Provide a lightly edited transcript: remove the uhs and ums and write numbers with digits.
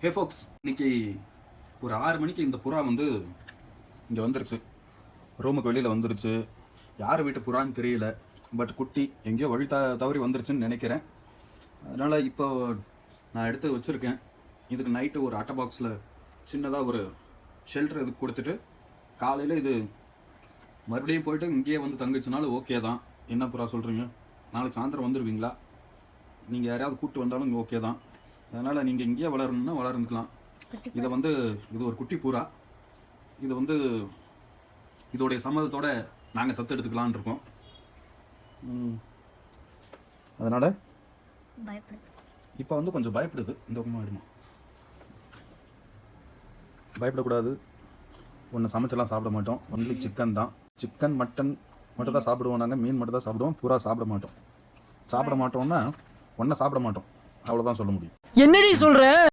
ஹே ஃபோக்ஸ், இன்னைக்கு ஒரு 6 மணிக்கு இந்த புறா வந்து இங்கே வந்துருச்சு. ரூமுக்கு வெளியில் வந்துருச்சு. யார் வீட்டு புறான்னு தெரியல, பட் குட்டி எங்கேயோ வழி தவறி வந்துருச்சுன்னு நினைக்கிறேன். அதனால் இப்போ நான் எடுத்து வச்சுருக்கேன். இதுக்கு நைட்டு ஒரு அட்டை பாக்ஸில் சின்னதாக ஒரு ஷெல்டர் இதுக்கு கொடுத்துட்டு காலையில் இது மறுபடியும் போயிட்டு இங்கேயே வந்து தங்குச்சுனாலும் ஓகே தான். என்ன புறா சொல்கிறீங்க? நாளைக்கு சாயந்தரம் வந்துடுவீங்களா? நீங்கள் யாரையாவது கூப்பிட்டு வந்தாலும் இங்கே ஓகே தான். அதனால் நீங்கள் இங்கேயே வளரணும்னா வளர்ந்துக்கலாம். இதை வந்து இது ஒரு குட்டி புறா. இது வந்து இதோடைய சம்மதத்தோடு நாங்கள் தத்தெடுத்துக்கலான் இருக்கோம். அதனால் இப்போ வந்து கொஞ்சம் பயப்படுது. இந்த பக்கமாக ஆயிடுமா? பயப்படக்கூடாது. ஒன்று சமைச்செல்லாம் சாப்பிட மாட்டோம். ஒன்லி சிக்கன் தான். சிக்கன் மட்டன் மட்டும் தான் சாப்பிடுவோம். நாங்கள் மீன் மட்டும் தான் சாப்பிடுவோம். புறா சாப்பிட மாட்டோம். சாப்பிட மாட்டோம்னா ஒன்றை சாப்பிட மாட்டோம், அவ்வளோதான் சொல்ல முடியும். என்னடி சொல்ற?